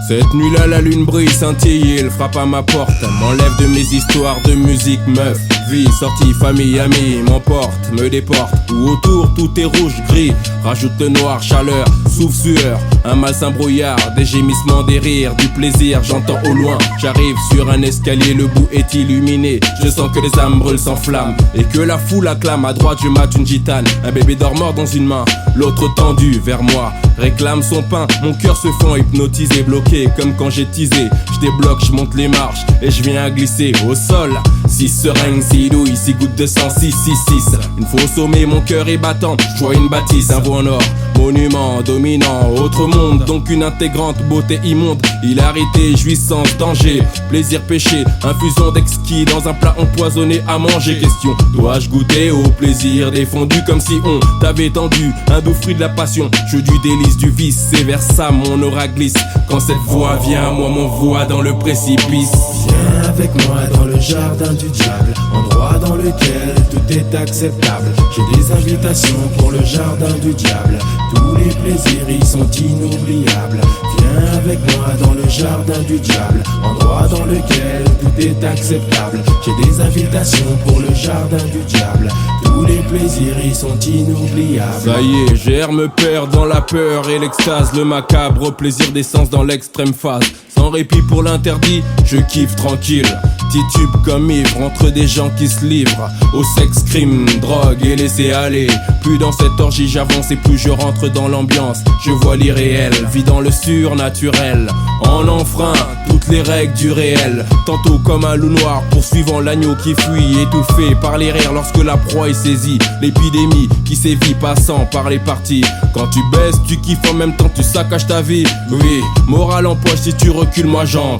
Cette nuit-là, la lune brille, scintille, elle frappe à ma porte. M'enlève de mes histoires de musique, meuf. Vie, sortie, famille, amis, m'emporte, me déporte. Où autour, tout est rouge, gris. Rajoute le noir, chaleur, souffle, sueur. Un malsain brouillard, des gémissements, des rires, du plaisir. J'entends au loin, j'arrive sur un escalier, le bout est illuminé. Je sens que les âmes brûlent, s'enflamment. Et que la foule acclame, à droite je mate une gitane. Un bébé dort mort dans une main, l'autre tendu vers moi. Réclame son pain, mon cœur se fond hypnotisé, bloqué comme quand j'ai teasé. Je débloque, je monte les marches et je viens à glisser au sol. 6 seringues, 6 douilles, 6 gouttes de sang, 6, 6, 6. Une fois au sommet, mon cœur est battant. Je vois une bâtisse, un veau en or, monument dominant, autre monde, donc une intégrante, beauté immonde, hilarité, jouissance, danger, plaisir, péché, infusion d'exquis dans un plat empoisonné à manger. Question, dois-je goûter au plaisir défendu comme si on t'avait tendu un doux fruit de la passion, jeu du délice, du vice, c'est vers ça mon aura glisse. Quand cette voix vient à moi, m'envoie dans le précipice. Viens avec moi dans le jardin du diable, endroit dans lequel tout est acceptable. J'ai des invitations pour le jardin du diable. Tous les plaisirs y sont inoubliables. Viens avec moi dans le jardin du diable, endroit dans lequel tout est acceptable. J'ai des invitations pour le jardin du diable. Tous les plaisirs y sont inoubliables. Ça y est, j'erre me perd dans la peur et l'extase, le macabre plaisir d'essence dans l'extrême phase. Sans répit pour l'interdit, je kiffe tranquille. Titube comme ivre entre des gens qui se livrent au sexe, crime, drogue et laisser aller. Plus dans cette orgie j'avance et plus je rentre dans l'ambiance. Je vois l'irréel, vis dans le surnaturel. En enfreint toutes les règles du réel. Tantôt comme un loup noir poursuivant l'agneau qui fuit, étouffé par les rires lorsque la proie est saisie. L'épidémie qui sévit passant par les parties. Quand tu baisses, tu kiffes en même temps tu saccages ta vie. Oui, morale en poche si tu recules, moi j'en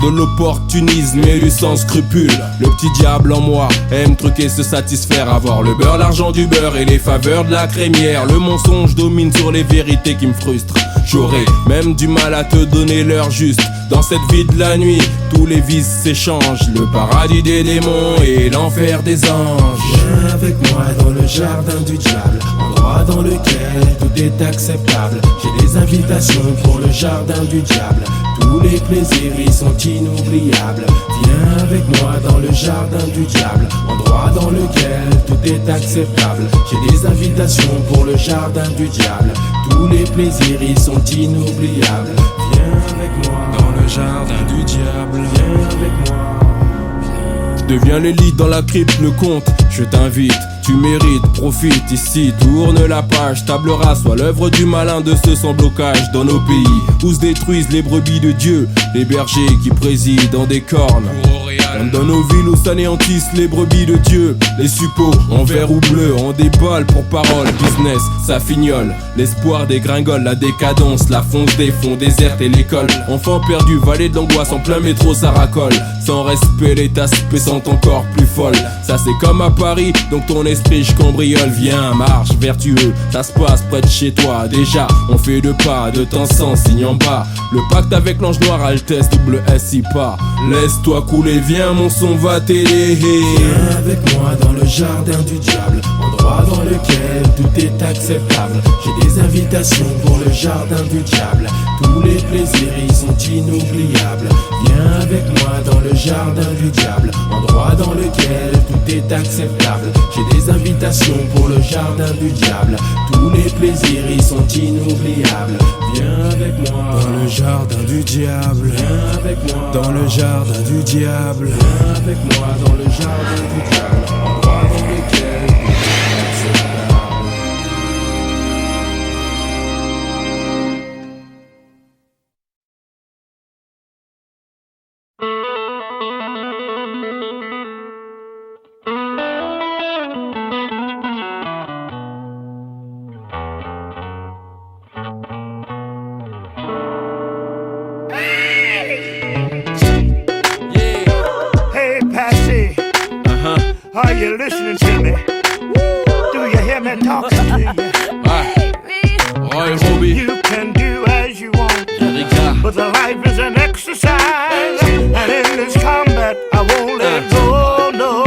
de l'opportunisme et du sans scrupule. Le petit diable en moi aime truquer, se satisfaire, avoir le beurre, l'argent du beurre et les faveurs de la crémière. Le mensonge domine sur les vérités qui me frustrent. J'aurais même du mal à te donner l'heure juste. Dans cette vie de la nuit, tous les vices s'échangent. Le paradis des démons et l'enfer des anges. Viens avec moi dans le jardin du diable, endroit dans lequel tout est acceptable. J'ai des invitations pour le jardin du diable. Tous les plaisirs y sont inoubliables. Viens avec moi dans le jardin du diable, endroit dans lequel tout est acceptable. J'ai des invitations pour le jardin du diable. Tous les plaisirs y sont inoubliables. Viens avec moi dans le jardin du diable. Viens avec moi. Deviens l'élite dans la crypte, le conte, je t'invite. Tu mérites, profite ici, tourne la page. Table rase soit l'œuvre du malin de ceux sans blocage dans nos pays où se détruisent les brebis de Dieu, les bergers qui président dans des cornes. Comme dans nos villes où s'anéantissent les brebis de Dieu, les suppôts en vert ou bleu, en déballe pour parole, business, ça fignole. L'espoir dégringole, la décadence, la fonce des fonds déserte et l'école. Enfant perdu, vallée de l'angoisse, en plein métro ça racole. Sans respect, les tasses sont encore plus folles. Ça c'est comme à Paris, donc ton esprit je cambriole. Viens, marche, vertueux, ça se passe près de chez toi. Déjà, on fait 2 pas, de temps sans signe en bas. Le pacte avec l'ange noir, Altesse, double S, I pas. Laisse-toi couler, viens, mon son va t'aider. Viens avec moi dans le jardin du diable, endroit dans lequel tout est acceptable. J'ai des invitations pour le jardin du diable. Tous les plaisirs y sont inoubliables. Viens avec moi dans le jardin du diable, endroit dans lequel tout est acceptable. J'ai des invitations pour le jardin du diable. Tous les plaisirs y sont inoubliables. Viens avec moi dans le jardin du diable. Viens avec moi dans le jardin du diable. Viens avec moi dans le jardin du diable, endroit dans lequel tout est acceptable. Are you listening to me? Do you hear me talking? Roy Robbie. You can do as you want, but the life is an exercise, and in this combat I won't let go, no.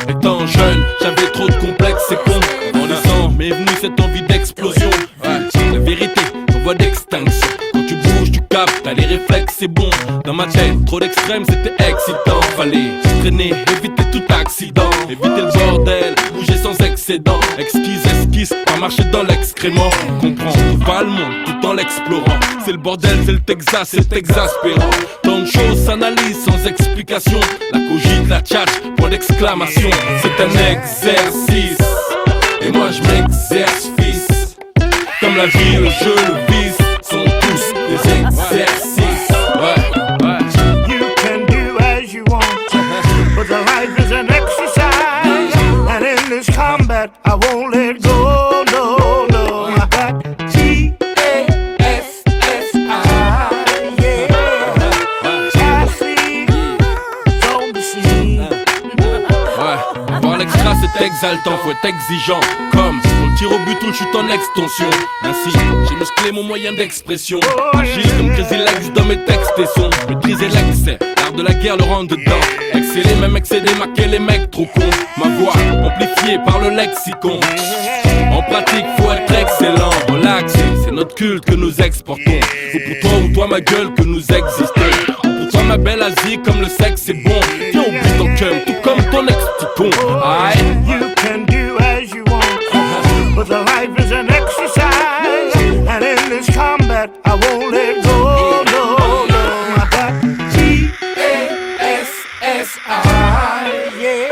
Étant jeune, j'avais trop de complexes, c'est con. En laissant m'est venue cette envie d'explosion. La vérité, en voie d'extinction. Quand tu bouges, tu captes, t'as les réflexes, c'est bon. Dans ma tête, trop d'extrêmes, c'était excitant. Fallait traîner, éviter tout accident, éviter le bordel, bouger sans excédent. Esquisse, pas marcher dans l'excrément. Comprends, tout va le monde, tout en l'explorant. C'est le bordel, c'est le Texas, c'est exaspérant. Tant de choses s'analysent sans explication. La cogite, la tchatche, point d'exclamation. C'est un exercice, et moi je m'exerce, fils. Comme la vie, le jeu, le vice, sont tous des exercices. You can do as you want, but the life is an exercise, and in this combat I won't let go, no. I got G-A-S-S-I, yeah. I see, on the scene. Voir l'extra c'est exaltant, faut être exigeant. Comme on tire au but ou le chute en extension. Ainsi, j'ai musclé mon moyen d'expression. Agile comme Crazy Legs dans mes textes et sons. Maîtriser l'excès, l'art de la guerre, le rendre dedans. Exceller, même excéder, marquer les mecs trop cons. Ma voix, amplifiée par le lexicon. En pratique, faut être excellent. Relax, c'est notre culte que nous exportons. Faut pour toi ou toi ma gueule que nous existons. Pour toi ma belle Asie, comme le sexe c'est bon. Viens au but en cum, tout comme ton ex-petit-con. You can do as you want, but the life is an exercise, and in this combat I won't let go, no. I got G-A-S-S-I, yeah.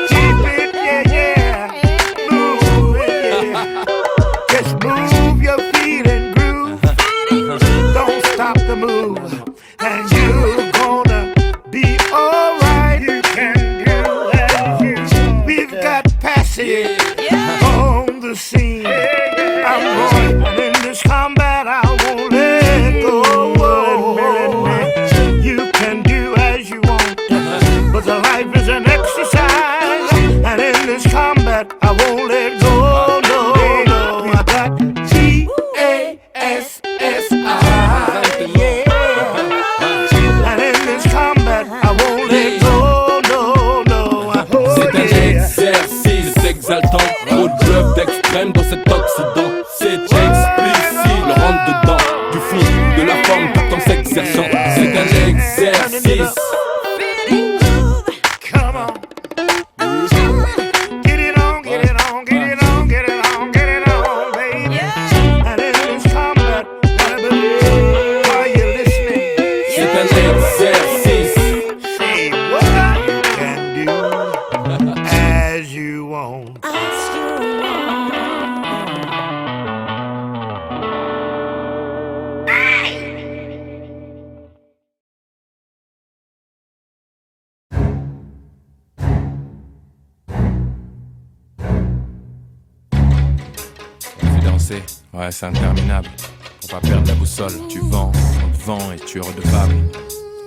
Keep it, yeah. Move it, yeah. Just move your feet and groove. Don't stop the move, and you're gonna be alright. You can do as you want. We've got passive on the scene. I'm going, and in this combat I won't let go. You can do as you want, but the life is an exercise, and in this combat I won't let go, no. I got G-A-S-S-I, yeah. And in this combat I won't let go, no. C'est un exercice, c'est exaltant. Trop de bluff d'extrême dans cet occident. C'est explicite, le rentre dedans. Du fond, de la forme tout en s'exerçant. C'est un exercice. Come on. Get it on, get it on, get it on, get it on, get it on, baby. And in this combat, gotta believe. Are you listening? C'est un exercice. Say what you can do as you want. C'est danser, ouais c'est interminable. On va perdre la boussole, tu vends, on te vend et tu es redevable.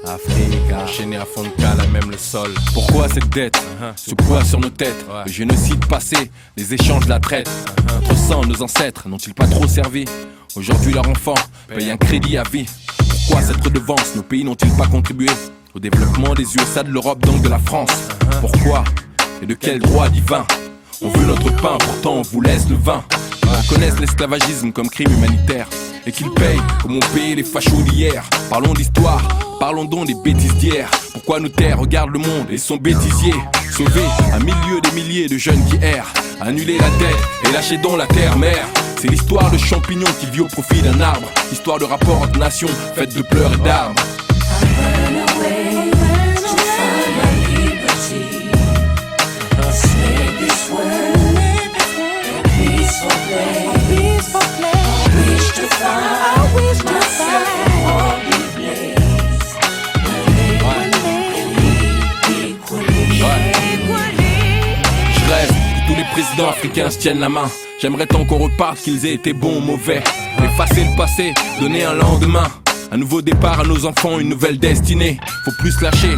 Afrique, enchaîné à fond de cale à même le sol. Pourquoi cette dette, ce poids sur nos têtes, le génocide passé, les échanges, la traite. Notre sang, nos ancêtres n'ont-ils pas trop servi? Aujourd'hui leurs enfants payent un crédit à vie. Pourquoi cette redevance, nos pays n'ont-ils pas contribué au développement des USA, de l'Europe, donc de la France? Pourquoi et de quel droit divin on veut notre pain, pourtant on vous laisse le vin? Ils reconnaissent l'esclavagisme comme crime humanitaire et qu'ils payent comme ont payé les fachos d'hier. Parlons d'histoire, parlons donc des bêtises d'hier. Pourquoi nos terres regardent le monde et son bêtisier? Sauver un milieu des milliers de jeunes qui errent, annuler la dette et lâcher donc la terre-mère. C'est l'histoire de champignons qui vit au profit d'un arbre. Histoire de rapport entre nations faite de pleurs et d'armes. Je rêve que tous les présidents africains se tiennent la main. J'aimerais tant qu'on reparte, qu'ils aient été bons ou mauvais. Effacer le passé, donner un lendemain. Un nouveau départ à nos enfants, une nouvelle destinée. Faut plus lâcher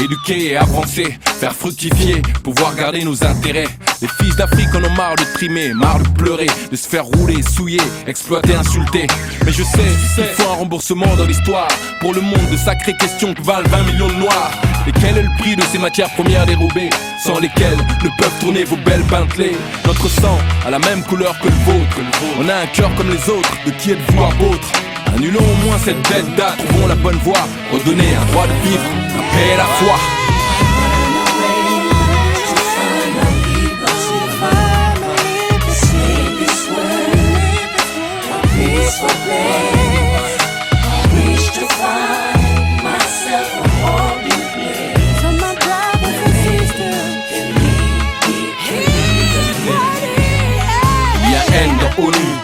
éduquer et avancer, faire fructifier, pouvoir garder nos intérêts. Les fils d'Afrique en ont marre de trimer, marre de pleurer, de se faire rouler, souiller, exploiter, insulter. Mais je sais qu'il faut un remboursement dans l'histoire pour le monde de sacrées questions que valent 20 millions de noirs. Et quel est le prix de ces matières premières dérobées, sans lesquelles ne peuvent tourner vos belles Bentley? Notre sang a la même couleur que le vôtre. On a un cœur comme les autres, de qui êtes-vous apôtre? Annulons au moins cette bête date, trouvons la bonne voie, redonner un droit de vivre, la paix et la foi.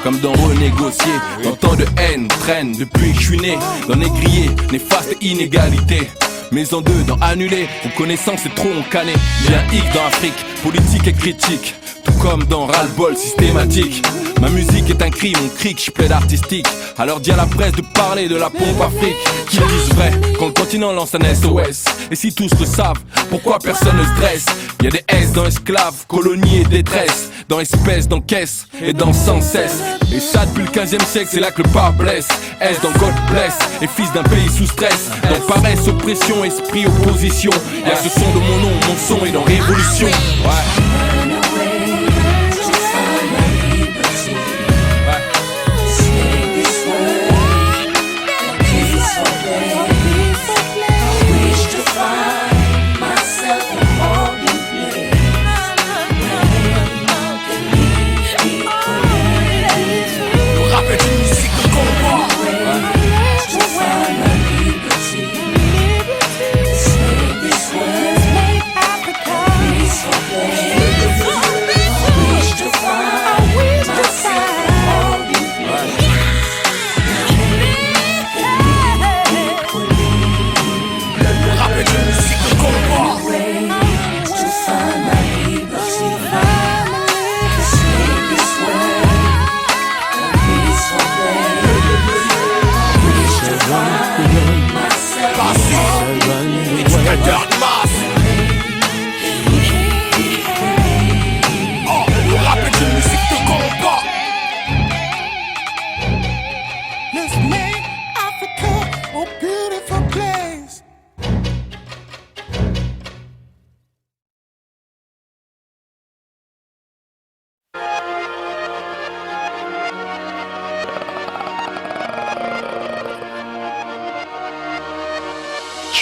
Comme dans renégocier, dans tant de haine traîne depuis que je suis né. Dans négrier, néfaste inégalité. Mais en deux, dans annuler, reconnaissance c'est trop on canné. J'ai un hic dans Afrique, politique et critique. Tout comme dans ras-le-bol systématique. Ma musique est un cri, mon cric, je plaide artistique. Alors dis à la presse de parler de la pompe Afrique. Qu'ils disent vrai, quand le continent lance un SOS. Et si tous le savent, pourquoi personne ne se dresse? Y'a des S dans esclaves, colonies et détresse. Dans espèces, dans caisse et dans sans cesse. Et ça depuis le 15e siècle, c'est là que le pas blesse. S dans God bless, et fils d'un pays sous stress. Dans paresse, oppression, esprit, opposition. Y'a ce son de mon nom, mon son est dans révolution. Ouais.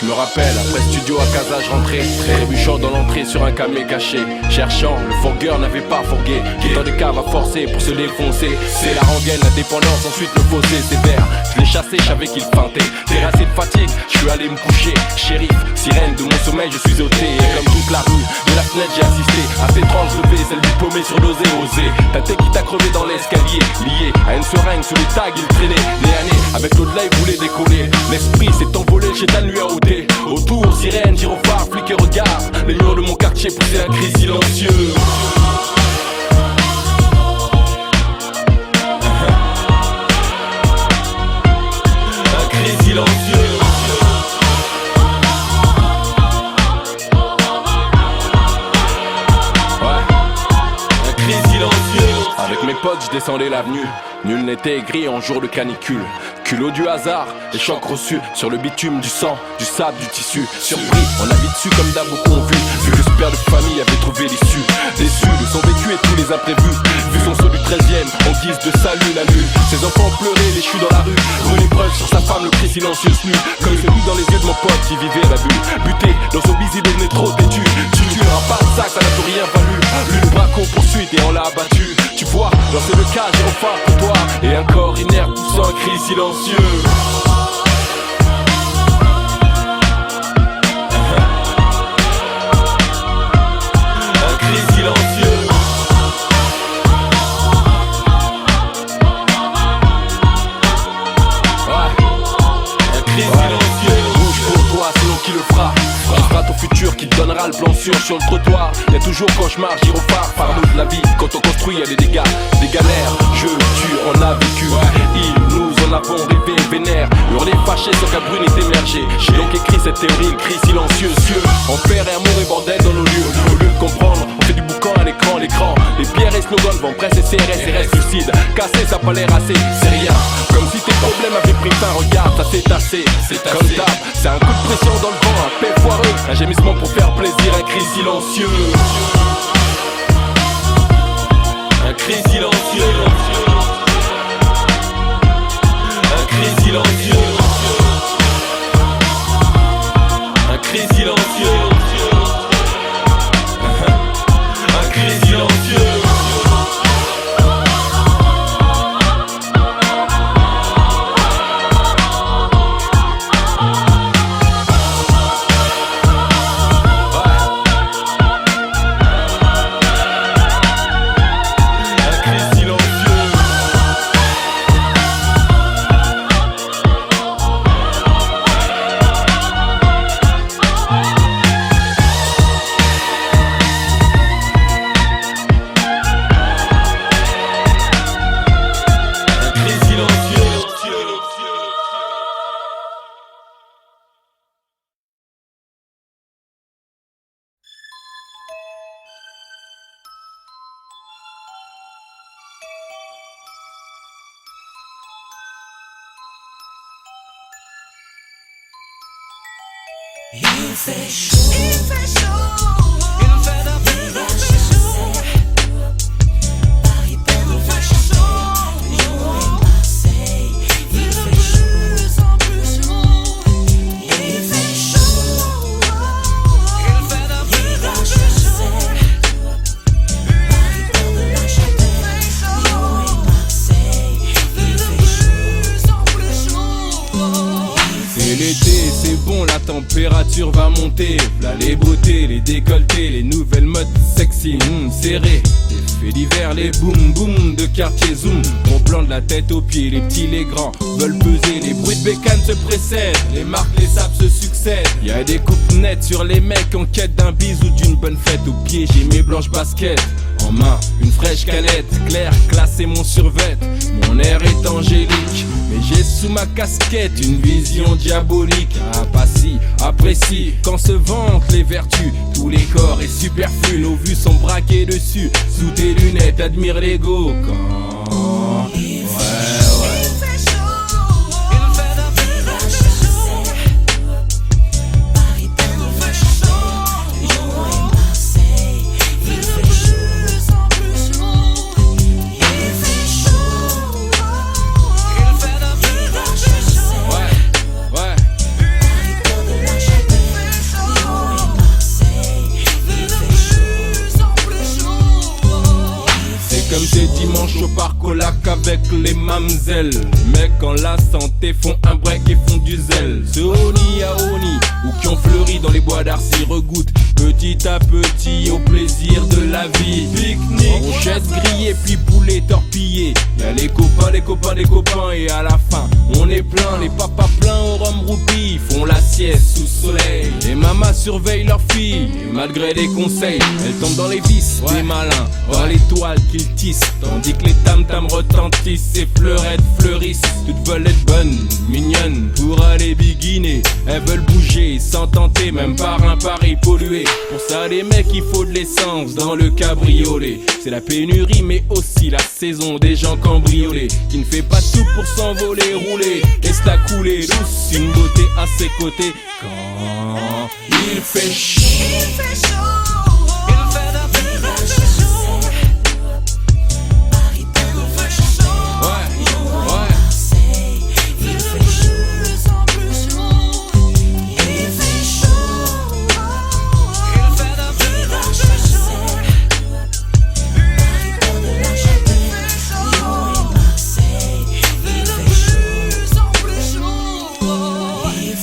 Je me rappelle, après studio à Casa, je rentrais, trébuchant dans l'entrée sur un camé caché, cherchant, le fourgueur n'avait pas fourgué, dans des caves à forcer pour se défoncer. C'est la rengaine, la dépendance, ensuite le fossé sévère. Je l'ai chassé, je savais qu'il feintait. Terrassé de fatigue, je suis allé me coucher. Shérif, sirène de mon sommeil, je suis ôté. Et comme toute la rue, de la fenêtre j'ai assisté à ces tranches levées, celle du paumé surdosé, osé. Ta tête qui t'a crevé dans l'escalier, lié à une seringue sous les tags, il traînait. Nez à nez, avec l'au-delà il voulait décoller. L'esprit s'est envolé, j'ai ta nuit à ôter. Autour, sirène, gyrophare, flic et regard. Les murs de mon quartier poussaient un cri silencieux. Un cri silencieux. Ouais, un cri silencieux. Avec mes potes, je descendais l'avenue. Nul n'était aigri en jour de canicule. Culot du hasard, les chocs reçus sur le bitume du sang, du sable, du tissu. Surpris, on a vite su comme d'hab beaucoup ont vu que ce père de famille avait trouvé l'issue. Déçu de son vécu et tous les imprévus. Vu son saut du 13e en guise de salut la lune. Ses enfants pleuraient, déchus dans la rue. Rue l'épreuve sur sa femme, le cri silencieux nu. Comme celui dans les yeux de mon pote qui vivait à la bulle. Buté dans son busy devenait trop têtu. Tu un pas de sac, ça n'a plus rien valu. Lui le braque en poursuite et on l'a abattu. Tu vois, dans c'est le cas, j'ai refaire pour toi. Et un corps inerte poussant un cri silencieux. Un cri silencieux. Ouais. Un cri silencieux. Bouge pour toi, c'est l'eau qui le fera. Frappe au futur qui te donnera le plan sûr sur le trottoir. Y'a toujours cauchemar, gyrophare, fardeau de la vie. Quand on construit y'a des dégâts, des galères. Je tue, on a vécu. Ils nous en avons rêvé, vénère. Hurler fâché sans qu'un bruit n'ait émergé. J'ai donc écrit cette théorie, le cri silencieux. Enfer et amour et bordel dans nos lieux. Au lieu de comprendre, on fait du boucan à l'écran. Les pierres et slogans vont presse et CRS et reste lucide. Casser, ça a pas l'air assez, c'est rien. Comme si tes problèmes avaient pris fin, regarde, ça s'est tassé. Comme d'hab, c'est un coup de pression dans le vent, un paix foireux, un gémissement pour faire plaisir, un cri silencieux. Un cri silencieux. Un cri silencieux. Un cri silencieux. Un cri silencieux. Il fait chaud, il fait d'abord chaud. Paris perd le fait chaud. Lyon et Marseille, il fait chaud. En plus chaud, il fait chaud. Il fait d'abord chaud. Paris perd de la chaleur. Lyon et Marseille, il fait chaud. En plus chaud. C'est l'été, c'est bon, la température va monter. Là les beautés, les décolletés, les nouvelles modes sexy, serrées. Les faits d'hiver, les boum boum de quartier zoom. Mon plan de la tête aux pieds, les petits, les grands veulent peser. Les bruits de bécane se précèdent, les marques, les sables se succèdent. Y'a des coupes nettes sur les mecs en quête d'un bise ou d'une bonne fête. Au pied, j'ai mes blanches baskets. En main, une fraîche canette, claire, classée mon survêt. Mon air est angélique, mais j'ai sous ma casquette une vision diabolique. Ah, pas si, apprécie, quand se vantent les vertus. Tous les corps est superflu, nos vues sont braquées dessus. Sous tes lunettes, admire l'ego quand... Il fait chaud, il fait d'abord chaud. Paris perd le fait chaud. Lyon et Marseille, il fait chaud. En plus chaud, il fait chaud. Il fait d'abord chaud. Ouais. Paris perd de la chaleur. Lyon et Marseille, il fait chaud. En plus chaud. C'est comme ces dimanches au parc au lac avec les mamzelles. Mecs en la santé font un break et font du zèle. Ce Oni à Oni ou qui ont fleuri dans les bois d'Arcy regoute petit à petit au plaisir de la vie. Pique-nique, brochettes grillées puis poulet torpillé. Y'a les copains des copains et à la fin on est plein. Les papas pleins au rhum roupi font la sieste sous soleil. Les mamas surveillent leurs filles et malgré les conseils elles tombent dans les vices des malins, dans les toiles qu'ils tissent. Tandis que les tam-tams retentissent et fleurettes fleurissent. Toutes veulent être bonnes, mignonnes pour aller biguiner. Elles veulent bouger sans tenter même par un pari pollué. Pour ça les mecs il faut de l'essence dans le cabriolet. C'est la pénurie mais aussi la saison des gens cambriolés. Qui ne fait pas tout pour s'envoler, rouler, laisse-la couler douce, une beauté à ses côtés. Quand il fait chaud, Il fait chaud, il fait d'abord chaud. Paris perd le fait chaud. Lyon et Marseille, il fait chaud. En plus chaud, il fait chaud. Il fait d'abord chaud. Paris perd de la chaleur. Lyon et Marseille, il fait chaud. En plus chaud.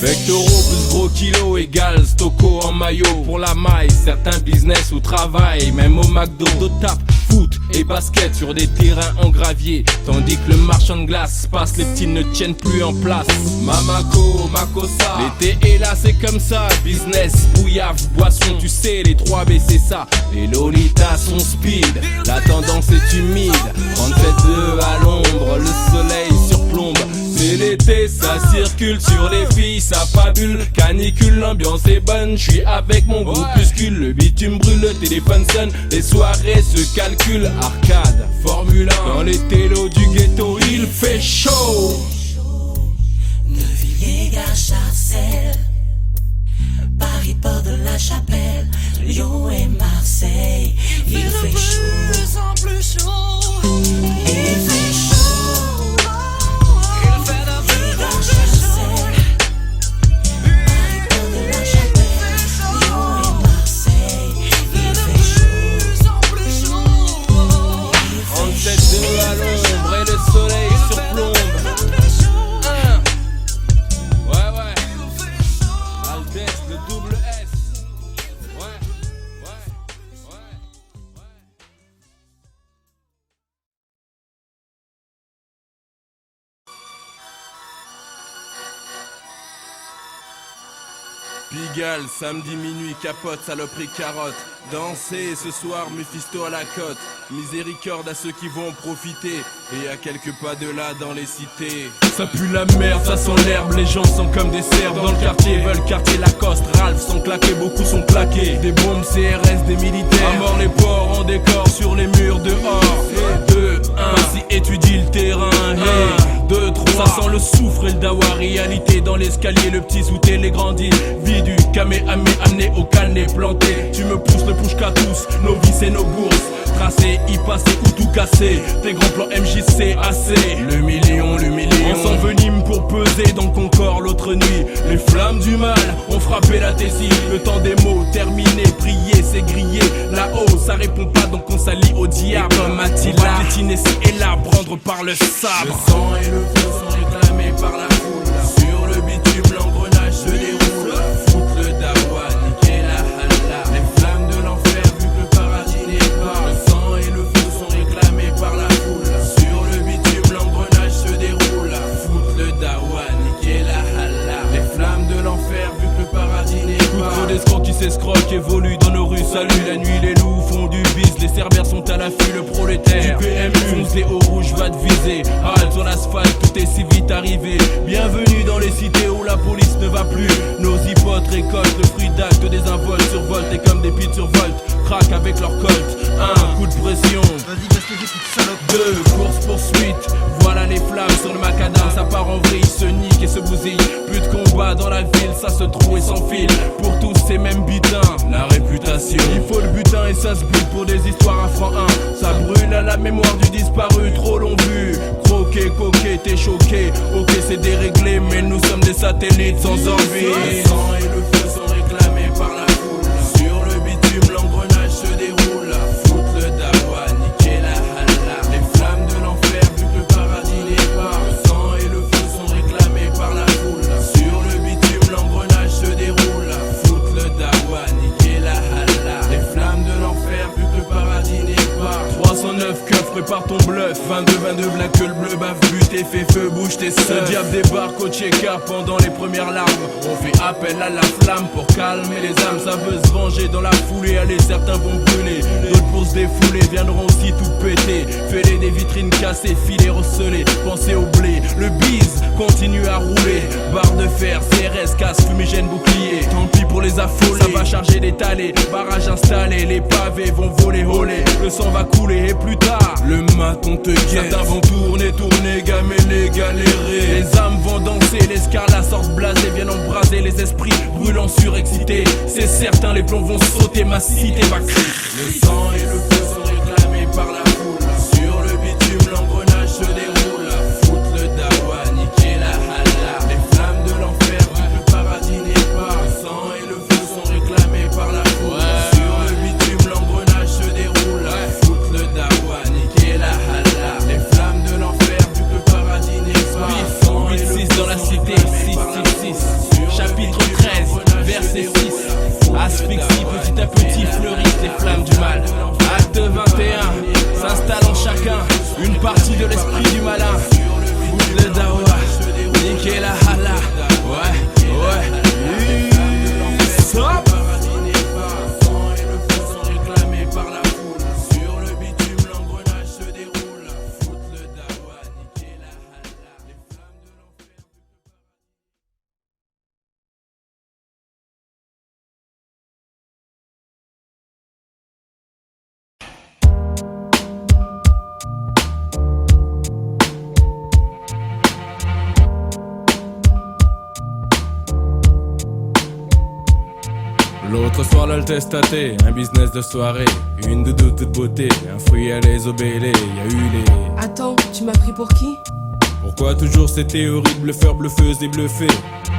Vectoro plus gros kilo égale Stocco en maillot. Pour la maille, certains business ou travail. Même au McDo, d'autres tapent foot et basket sur des terrains en gravier. Tandis que le marchand de glace passe, les petits ne tiennent plus en place. Mamako, Makosa, l'été est là, c'est comme ça. Business, bouillave, boisson, tu sais, les 3B c'est ça. Les lolitas sont speed, la tendance est humide. 37,2 à l'ombre, le soleil surplombe. C'est C'est l'été, ça circule sur les filles, ça fabule. Canicule, l'ambiance est bonne, je suis avec mon groupuscule. Le bitume brûle, le téléphone sonne, les soirées se calculent. Arcade, Formule 1, dans les télos du ghetto, il fait chaud. Neuvilliers, Gare, Sarcelles, Paris, Port de la Chapelle, Lyon et Marseille. Il fait chaud, de plus en plus chaud. Il fait chaud. Il fait de plus en plus chaud. Paris, Port de la Chapelle, Lyon et Marseille. Il fait chaud, de plus en plus chaud. 37 degrés à l'ombre et le soleil surplombe. Le double S. Ouais. Pigalle, samedi minuit, capote, saloperie, carotte. Danser ce soir, Mephisto à la côte. Miséricorde à ceux qui vont profiter. Et à quelques pas de là dans les cités. Ça pue la merde, ça sent l'herbe. Les gens sont comme des cerfs dans le quartier. Veulent quartier Lacoste, Ralph sont claqués, beaucoup sont plaqués. Des bombes CRS, des militaires. À mort les porcs en décor sur les murs dehors. 2, 1, si étudie le terrain. 2, 3, ça sent le soufre et le dawa. Réalité dans l'escalier, le petit sous télégrandi. Vie du Kamehameha amené au calné planté. Tu me pousses le push qu'à tous, nos vies et nos bourses. Tracé, y passer ou tout casser. Tes grands plans MJC assez. Le million. On s'envenime pour peser dans le Concorde l'autre nuit. Les flammes du mal ont frappé la Tessie. Le temps des mots terminé, prier c'est griller. Là-haut ça répond pas donc on s'allie au diable. Comme Attila, on va piétiner ci et là, prendre par le sabre. Le sang et le feu sont réclamés par la foule. Sur le bitume l'engrenage se déroule. Foutre le dawa, niquer la halla. Les flammes de l'enfer vu que le paradis n'est pas. Le sang et le feu sont réclamés par la foule. Sur le bitume l'engrenage se déroule. Foutre le dawa, niquer la halla. Les flammes de l'enfer vu que le paradis n'est pas. Trop d'escrocs qui s'escroquent évoluent dans nos rues. Salut la nuit, les loups font du bis. Les cerbères sont à l'affût, le prolétaire du PMU foncé au rouge va te viser. Halte sur l'asphalte, tout est si vite arrivé. Bienvenue dans les cités où la police ne va plus. Nos hypotes récoltent le fruit d'actes désinvoltes. Survoltent et comme des pites survoltent. Craquent avec leur colt. 1, coup de pression. Vas-y, casse les petites salopes. 2, course poursuite. Voilà les flammes sur le macadam. Ça part en vrille, se nique et se bousille. Plus de combat dans la ville, ça se trouve et s'enfile. Pour tous ces mêmes butins, la réputation. Il faut le butin et ça se bute pour des histoires à franc 1. Ça brûle à la mémoire du disparu, trop long vu. Croqué, coqué, t'es choqué. Ok c'est déréglé, mais nous sommes des satellites sans envie. Le sang et le feu sont réclamés par la foule. Sur le bitume l'engrenage se déroule. Foutre le dawa, niquer la halla. Les flammes de l'enfer vu que le paradis n'est pas. Le sang et le feu sont réclamés par la foule. Sur le bitume l'engrenage se déroule. Foutre le dawa, niquer la halla. Les flammes de l'enfer vu que le paradis n'est pas. 309 keufs, prépare ton bluff. 22 black que le bleu bave, but et fait feu, bouge tes seufs. Le diable débarque au checker pendant les premières larmes. On fait appel à la flamme pour calmer les âmes. Ça veut se venger dans la foulée. Allez, certains vont brûler, d'autres pour se défouler viendront aussi tout péter. Fêler des vitrines cassées, filets recelés. Pensez au blé, le bise continue à rouler. Barre de fer, CRS, casse, fumigène, bouclier. Tant pis pour les affolés, ça va charger d'étaler. Barrage installé, les pavés vont voler, voler. Le sang va couler et plus tard, le maton te guette. Certains vont tourner, gameler, galérer. Les âmes vont danser, les scarlats sortent blasés. Viennent embraser les esprits brûlants surexcités. C'est certain, les plombs vont sauter, ma cité va crier. Le sang et le feu sont réclamés par la foule. Sur le bitume l'engrenage se déroule. Foutre le dawa, niquer la halla. Les flammes de l'enfer vu que le paradis n'est pas. Le sang et le feu sont réclamés par la foule. Sur le bitume l'engrenage se déroule. Foutre le dawa, niquer la halla. Les flammes de l'enfer vu que le paradis n'est pas. 8-6 dans la cité, 6-6-6. Chapitre 13, verset 6. Asphyxie, petit à petit fleurissent les flammes du mal. L'autre soir l'Altesse tâtée, un business de soirée, une doudou toute beauté, un fruit à les obélés, y'a eu les... Attends, tu m'as pris pour qui? Pourquoi toujours ces théories de bluffeurs, bluffeuses et bluffés?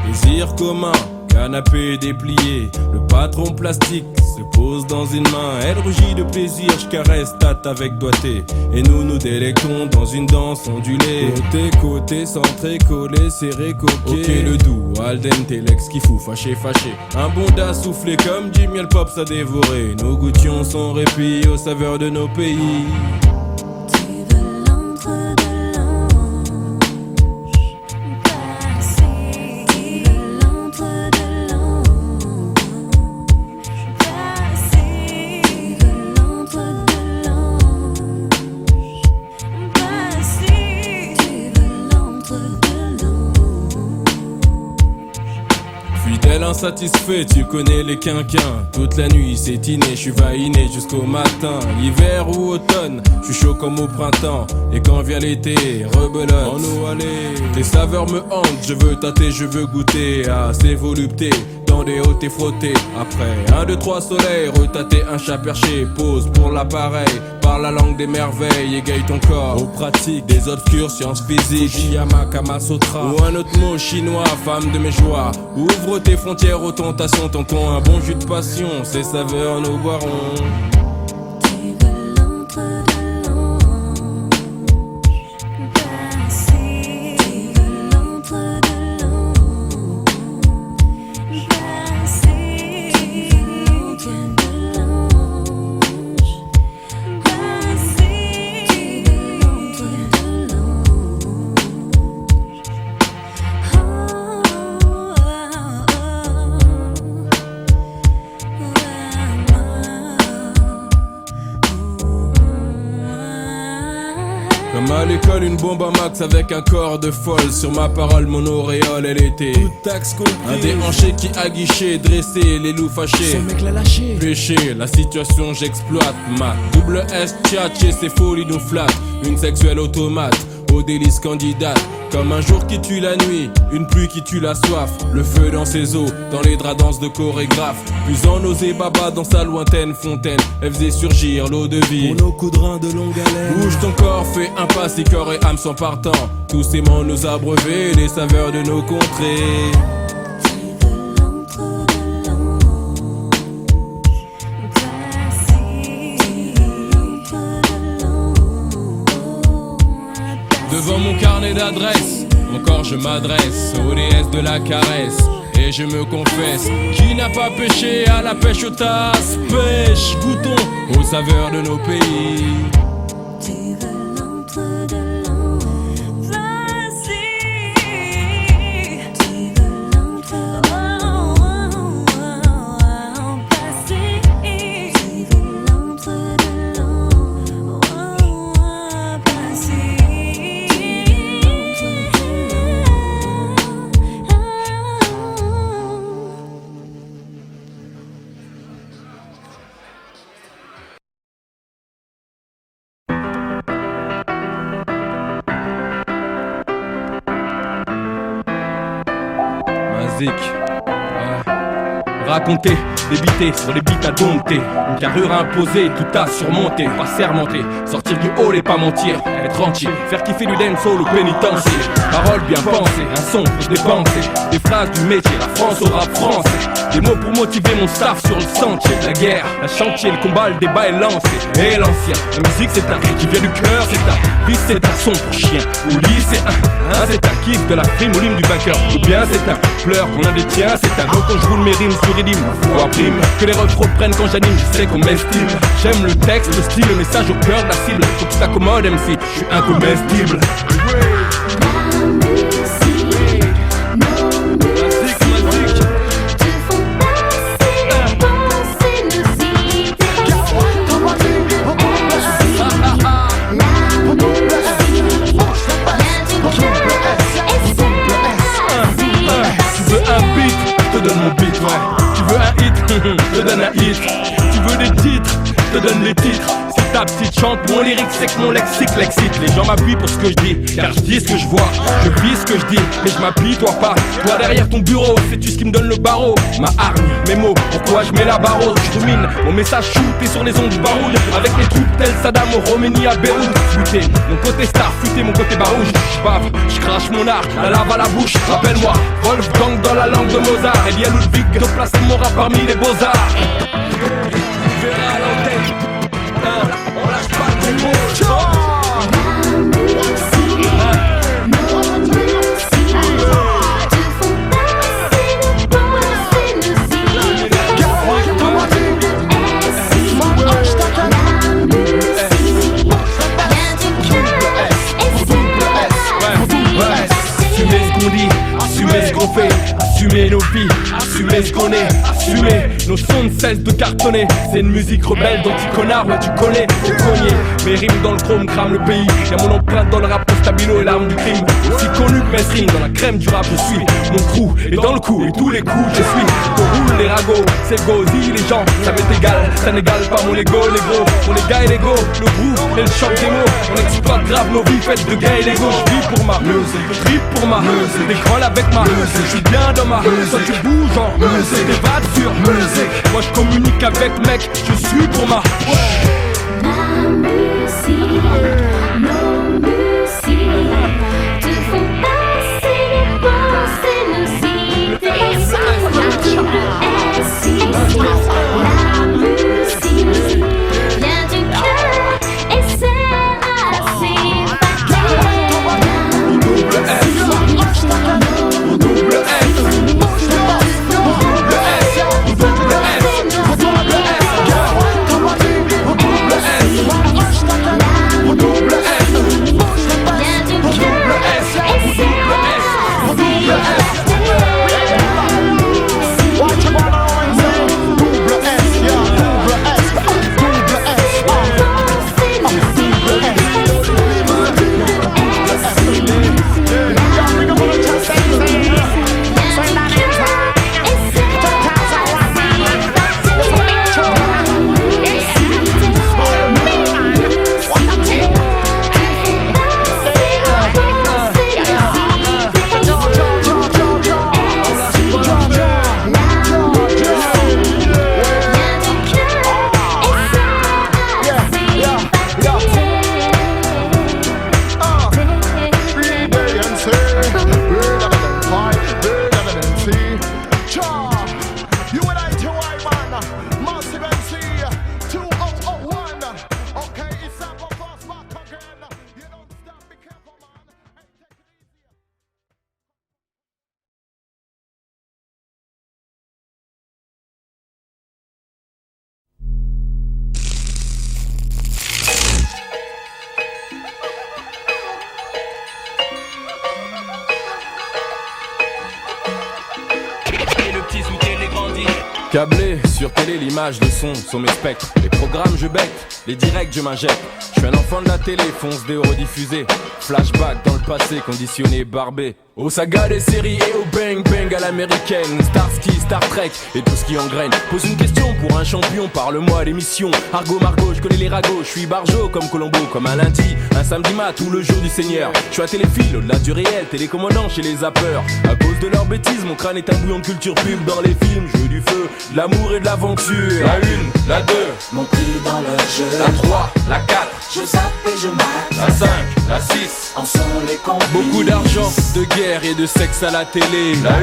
Désir commun, canapé déplié, le patron plastique se pose dans une main. Elle rugit de plaisir, je caresse, tâte avec doigté. Et nous nous délectons dans une danse ondulée. Côté, centré, collé, serré, coquet. Ok le doux, al dente, l'ex qui fout, fâché. Un bon da soufflé comme du miel pop à dévorer. Nous goûtions son répit aux saveurs de nos pays. Insatisfait, tu connais les quinquins. Toute la nuit c'est inné, je suis vainé jusqu'au matin. Hiver ou automne, je suis chaud comme au printemps. Et quand vient l'été, rebelote en eau allée. Tes saveurs me hantent, je veux tâter, je veux goûter à ces voluptés. Dans des hauts et frottés. Après 1, 2, 3 soleils, retâter un chat perché. Pose pour l'appareil, parle la langue des merveilles. Égaye ton corps aux pratiques des obscures sciences physiques. Fujiyama, Kama Sutra ou un autre mot chinois, femme de mes joies. Ouvre tes frontières aux tentations, tentons un bon jus de passion. Ces saveurs nous boirons. À l'école une bombe à max avec un corps de folle. Sur ma parole mon auréole elle était toute taxe compris. Un déhanché qui aguiché, dressé, les loups fâchés. Ce mec l'a lâché. Péché, la situation j'exploite. Ma double S tchatché, ces folies nous flattent. Une sexuelle automate, au délice candidate. Comme un jour qui tue la nuit, une pluie qui tue la soif. Le feu dans ses os, dans les draps danses de chorégraphe. Puisant nausée baba dans sa lointaine fontaine. Elle faisait surgir l'eau de vie. Pour nos coups de rein de longue haleine. Bouge ton corps, fais un pas si corps et âme sont partants. Tous aimants nous abreuver les saveurs de nos contrées. Devant mon carnet d'adresses, encore je m'adresse aux déesses de la caresse. Et je me confesse, qui n'a pas pêché à la pêche aux tasses. Pêche, goûtons aux saveurs de nos pays. Raconter, débiter sur les beats à dompter. Une carrure imposée, tout à surmonter. Pas sermenter, sortir du hall et pas mentir. Être entier, faire kiffer du dancehall au pénitencier. Paroles bien pensées, un son pour dépenser. Des phrases du métier, la France au rap français. Des mots pour motiver mon staff sur le sentier. La guerre, la chantier, le combat, le débat est lancé. Et l'ancien, la musique c'est un cri qui vient du cœur. C'est un vice, c'est un son pour chien. Ou lit, c'est un c'est un kiff de la frime au lime du vainqueur. Ou bien c'est un pleur qu'on a des tiens. C'est un mot quand je roule mes rimes sur rythme. Foi prime, que les refs reprennent quand j'anime. Je sais qu'on m'estime. J'aime le texte, le style, le message au cœur de la cible. Faut que ça commode MC, je suis incomestible. Je te donne un hit, tu veux des titres, je te donne les titres. Si ta petite chante, mon lyrique c'est que mon lexique l'excite. Les gens m'appuient pour ce que je dis, car je dis ce que je vois. Je vis ce que je dis, mais je m'appuie, toi pas. Toi derrière ton bureau, sais-tu ce qui me donne le barreau? Ma hargne, mes mots, pourquoi je mets la barre haute? Je rumine, mon message shooté sur les ondes du baroud. Avec les troupes tels Saddam au Roménie à Beyrouth. Futé, mon côté star, futé, mon côté barouche. Je bave, je crache mon art, la lave à la bouche. Rappelle-moi, Wolfgang dans la langue de Mozart. Elia Ludwig, de placer mon rap parmi les beaux-arts. Tu verras à l'antenne, on lâche pas le mots. Assumer ce qu'on fait, assumer nos vies, assumer ce qu'on est, assumer nos sons ne cessent de cartonner. C'est une musique rebelle dont tu connard, ouais tu connais, t'es cogné. Mes rimes dans le chrome crament le pays. Y'a mon empreinte dans le rap, le stabilo et l'arme du crime. Aussi connu que mes rimes, dans la crème du rap je suis. Mon crew est dans le coup et tous les coups je suis. On roule les ragots, c'est gozi les gens, ça m'est égal, ça n'égale pas mon ego les gros. On est gars et l'ego, le groove et le choc des mots. On exploite grave nos vies faites de gars et l'ego. Je vis pour ma musique, je vis pour ma musique. Décolle avec ma musique, je suis bien dans ma musique. Toi tu bouges en musique, t'évades sur musique. Moi je communique avec mec, je suis pour ma Ma musique, nos musiques te font passer les pensées, nos idées. La musique vient du cœur et sert à s'évader. Câblé sur télé, l'image, le son sont mes spectres. Les programmes je bec, les directs je m'injecte. Je suis un enfant de la télé, fonce des rediffusés. Flashback dans le passé, conditionné, barbé. Aux sagas des séries et au bang bang à l'américaine. Starsky, Star Trek et tout ce qui engraine. Pose une question pour un champion, parle-moi à l'émission. Argot Margot, je connais les ragots, je suis barjo comme Colombo. Comme un lundi, un samedi mat ou le jour du Seigneur. Je suis à téléphile, au-delà du réel, télécommandant chez les zappeurs. À cause de leurs bêtises, mon crâne est un bouillon de culture pub. Dans les films, jeu du feu, de l'amour et de l'aventure. La 1, la 2, mon prix dans leur jeu. la 3, la 4, Je zappe et je mate. la 5, la 6. En sont les complices. Beaucoup d'argent, de guerre et de sexe à la télé. La 1,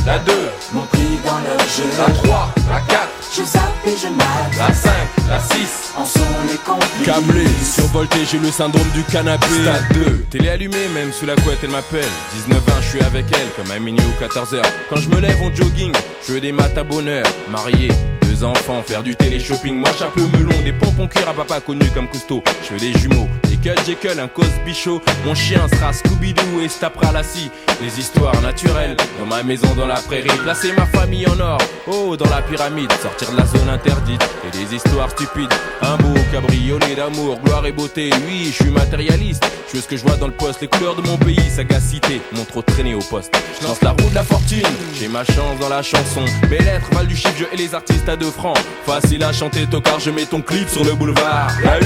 la 2, Mon prix dans leur jeu. la 3, la 4, Je zappe et je mate. la 5, la 6. En sont les complices. Câblé, survolté, j'ai le syndrome du canapé. Stade 2, télé allumée, même sous la couette elle m'appelle. 19 ans, je suis avec elle, comme à minuit ou 14h. Quand je me lève en jogging, je veux des maths à bonheur. Marié, 2 enfants, faire du télé-shopping. Moi chapeau melon, des pompons cuir à papa connu comme Cousteau. Je veux des jumeaux, des Michael Jekyll, un Cosby Show. Mon chien sera Scooby-Doo et se tapera la scie. Les histoires naturelles, dans ma maison dans la prairie. Placer ma famille en or, oh dans la pyramide. Sortir de la zone interdite et des histoires stupides. Un beau cabriolet d'amour, gloire et beauté. Oui, je suis matérialiste, je veux ce que je vois dans le poste. Les couleurs de mon pays, sagacité, m'ont trop traîné au poste. Je lance la roue de la fortune, j'ai ma chance dans la chanson. Mes lettres valent du chiffre, je hais les artistes à 2 francs. Facile à chanter, tocard, je mets ton clip sur le boulevard. La 1,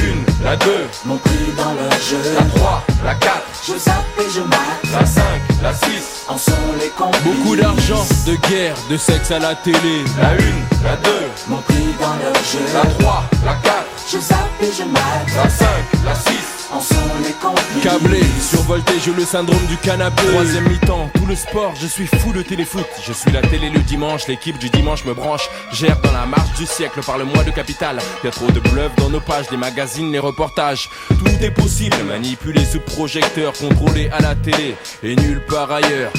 la 2, mon prix dans le jeu. la 3, la 4, Je zappe et je mate. la 5, la 6. En sont les complices. Beaucoup d'argent, de guerre, de sexe à la télé. La 1, la 2, Mon prix dans le jeu. la 3, la 4, Je zappe et je mate. la 5, la 6. En sont les complices. Câblé, survolté, j'ai le syndrome du canapé. Troisième mi-temps, tout le sport, je suis fou de téléfoot. Je suis la télé le dimanche, l'équipe du dimanche me branche. Gère dans la marche du siècle, parle-moi de capital. Y'a trop de bluff dans nos pages, les magazines, les reportages. Tout est possible, manipulé sous projecteur, contrôlé à la télé et nulle part ailleurs.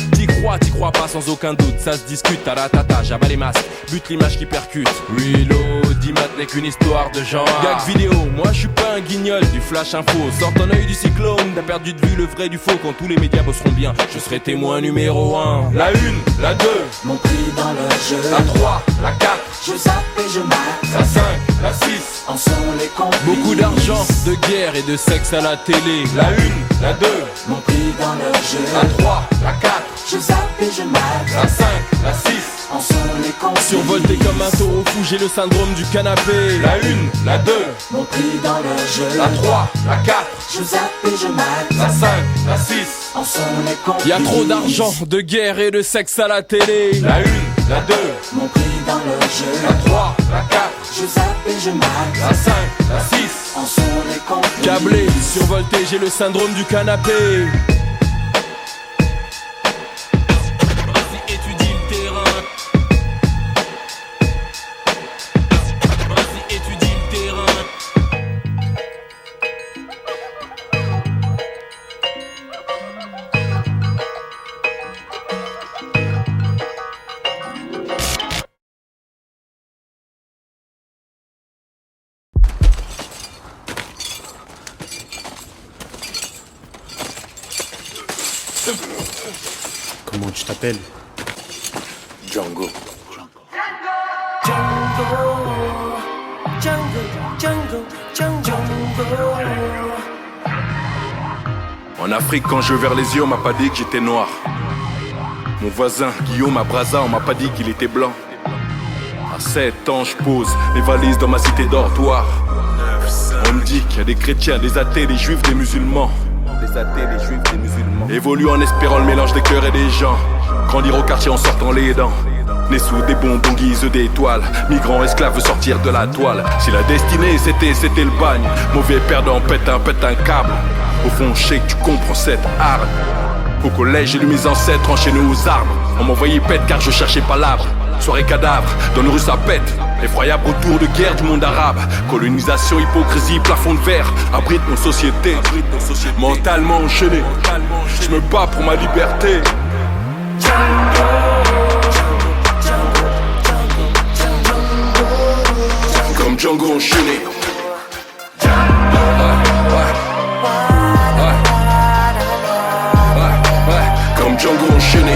T'y crois pas sans aucun doute, ça se discute à la tata, j'abats les masques, bute l'image qui percute. Reload, Dimat n'est qu'une histoire de genre. Gag vidéo, moi je suis pas un guignol du flash info. Sors ton œil du cyclone, t'as perdu de vue le vrai du faux. Quand tous les médias bosseront bien, je serai témoin numéro 1. La 1, la 2, Mon prix dans le jeu. la 3, la 4, Je zappe et je mate. la 5, la 6. En sont les complices. Beaucoup d'argent, de guerre et de sexe à la télé. La 1, la 2, Mon prix dans le jeu. la 3, la 4, Je zappe et je mate. la 5, la 6. En sont les complices. Survolté comme un taureau fou, j'ai le syndrome du canapé. La 1, la 2, Mon prix dans le jeu. la 3, la 4, Je zappe et je mate. la 5, la 6. En sont les complices. Y'a trop d'argent, de guerre et de sexe à la télé. La 1, la 2, Mon prix dans le jeu. la 3, la 4, Je zappe et je mate. la 5, la 6. En sont les complices. Câblé, survolté, j'ai le syndrome du canapé. Vas-y, étudie le terrain. Vas-y, étudie le terrain. Comment tu t'appelles? Django. En Afrique, quand je vers les yeux, on m'a pas dit que j'étais noir. Mon voisin, Guillaume à Brazza, on m'a pas dit qu'il était blanc. À 7 ans, je pose les valises dans ma cité dortoir. On me dit qu'il y a des chrétiens, des athées, des juifs, des musulmans. Des athées, des juifs, des musulmans. Évolue en espérant le mélange des cœurs et des gens. Grandir au quartier en sortant les dents. Né sous des bonbons guise d'étoiles. Migrants esclaves sortir de la toile. Si la destinée c'était le bagne. Mauvais perdant, pète un câble. Au fond, je sais que tu comprends cette arme. Au collège, j'ai lu mes ancêtres enchaînés aux armes. On m'envoyait pète car je cherchais pas l'arbre. Soirée cadavre, dans nos rues ça pète. Effroyable retour de guerre du monde arabe. Colonisation, hypocrisie, plafond de verre. Abrite nos sociétés, mentalement enchaîné. Je me bats pour ma liberté. Comme Django enchaîné. Comme Django enchaîné.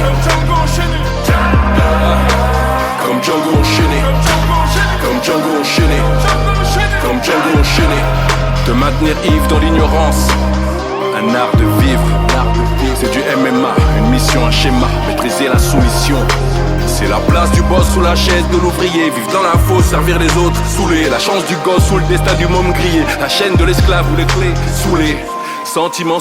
Comme Django enchaîné. Comme Django enchaîné. Comme Django enchaîné. Te maintenir ivre dans l'ignorance. Un art de vivre. C'est du MMA, une mission, un schéma. Maîtriser la soumission. C'est la place du boss sous la chaise de l'ouvrier. Vivre dans la fosse, servir les autres, saoulé. La chance du gosse sous le destin du môme grillé. La chaîne de l'esclave ou les clés, saoulé. Sentiment,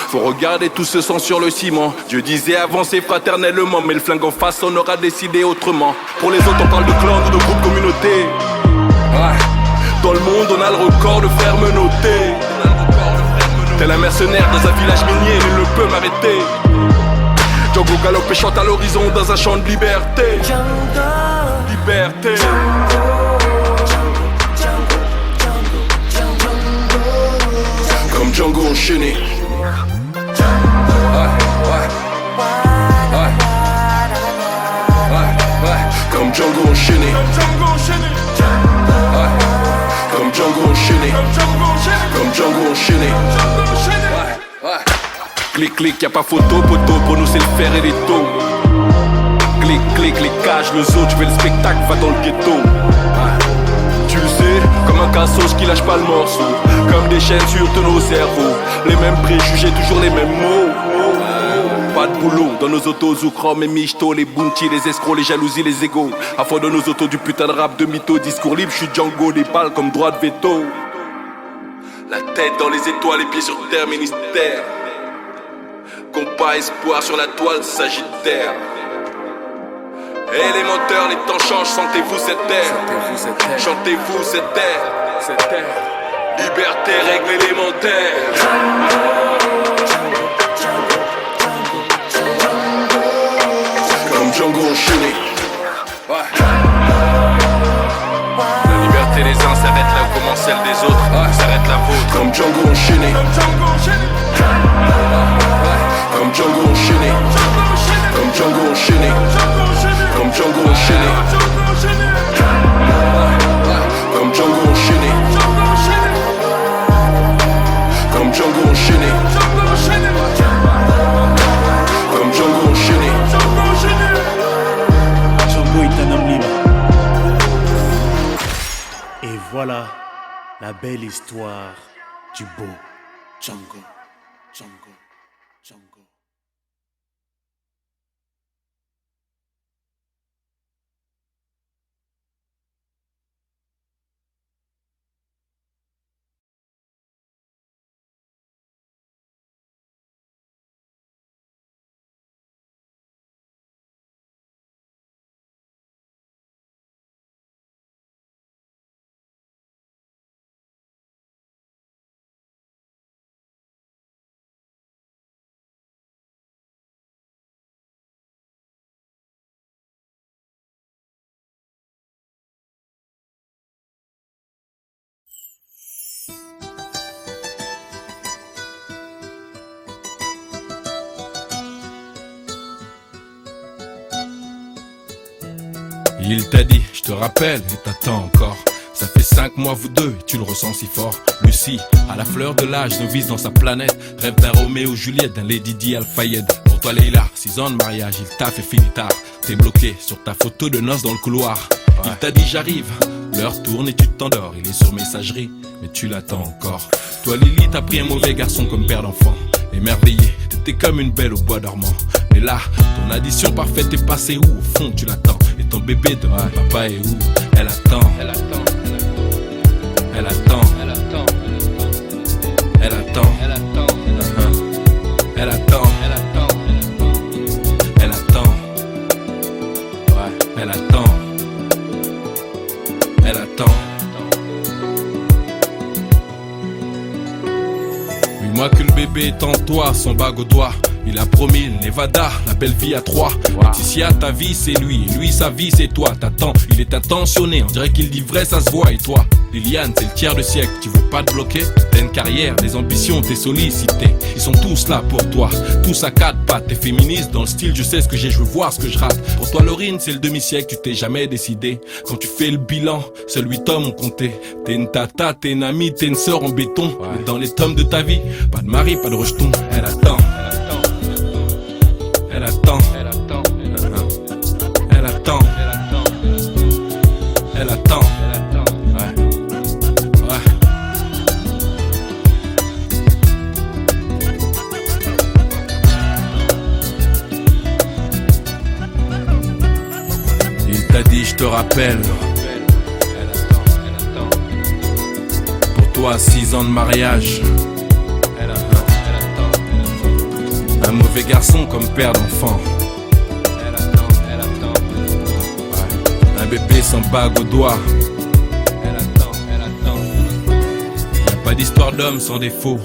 faut regarder tout ce sang sur le ciment. Dieu disait avancer fraternellement, mais le flingue en face on aura décidé autrement. Pour les autres on parle de clan ou de groupe communauté. Ouais. Dans le monde on a le record de frères menottés. Tel un mercenaire dans un village minier, nul ne peut m'arrêter. Django galope et chante à l'horizon dans un champ de liberté. Liberté. Comme Django enchaîné. Comme Django enchaîné. Comme Django enchaîné. Comme Django enchaîné. Clic, clic, y'a pas photo, poteau. Pour nous, c'est le fer et les taux. Clic, clic, les cages, le zoo. Tu fais le spectacle, va dans le ghetto. Tu le sais, comme un cassos qui lâche pas le morceau. Comme des chaînes sur tous nos cerveaux. Les mêmes préjugés, toujours les mêmes mots. Pas de boulot dans nos autos, Zoukrom et Michto, les bounty, les escrocs, les jalousies, les égos. À fond dans nos autos du putain de rap de mytho. Discours libre, j'suis Django, des balles comme droit de veto. La tête dans les étoiles, les pieds sur terre, ministère. Compas espoir sur la toile sagittaire. Élémentaire, les temps changent, sentez-vous cette terre. Chantez-vous cette terre. Liberté, règle élémentaire. Comme Django enchaîné. La liberté des uns s'arrête là où commence celle des autres. S'arrête la vôtre. Comme Django enchaîné. Comme Django enchaîné. Comme Django enchaîné. Comme Django enchaîné. Comme Django enchaîné. Comme Django enchaîné. Comme Django enchaîné. Django est un homme libre. Et voilà la belle histoire du beau Django. Django. Django. Il t'a dit, je te rappelle, et t'attends encore. Ça fait 5 mois vous deux, et tu le ressens si fort. Lucie, à la fleur de l'âge, novice dans sa planète. Rêve d'un Roméo Juliette, d'un Lady Di Al-Fayed. Pour toi Leïla, 6 ans de mariage, il t'a fait fini tard. T'es bloqué sur ta photo de noces dans le couloir. Il t'a dit j'arrive, l'heure tourne et tu t'endors. Il est sur messagerie, mais tu l'attends encore. Toi Lily, t'as pris un mauvais garçon comme père d'enfant. Émerveillé, t'étais comme une belle au bois dormant. Mais là, ton addition parfaite est passée où? Au fond tu l'attends. Et ton bébé de papa est où? Elle attend. Elle attend. Elle attend. Elle attend. Elle attend. Elle attend. Elle attend. Elle attend. Elle attend. Ouais, elle attend. Elle attend. 8 mois que le bébé est en toi, son bague au doigt. Il a promis le Nevada, la belle vie à 3. Laetitia, ta vie c'est lui, lui sa vie c'est toi. T'attends, il est intentionné, on dirait qu'il dit vrai, ça se voit. Et toi, Liliane, c'est le tiers de siècle, tu veux pas te bloquer? T'as une carrière, des ambitions, t'es sollicité. Ils sont tous là pour toi, tous à 4 pattes. T'es féministe dans le style, je sais ce que j'ai, je veux voir ce que je rate. Pour toi Laurine, c'est le demi-siècle, tu t'es jamais décidé. Quand tu fais le bilan, seuls 8 hommes ont compté. T'es une tata, t'es une amie, t'es une sœur en béton. Mais dans les tomes de ta vie, pas de mari, pas de rejeton. Elle attend. Elle attend. Elle attend. Elle attend. Elle attend. Ouais. Ouais. Il t'a dit je te rappelle. Elle attend. Pour toi 6 ans de mariage. Un mauvais garçon comme père d'enfant. Elle attend. Ouais. Un bébé sans bague au doigt. Elle attend. Y'a pas d'histoire d'homme sans défaut.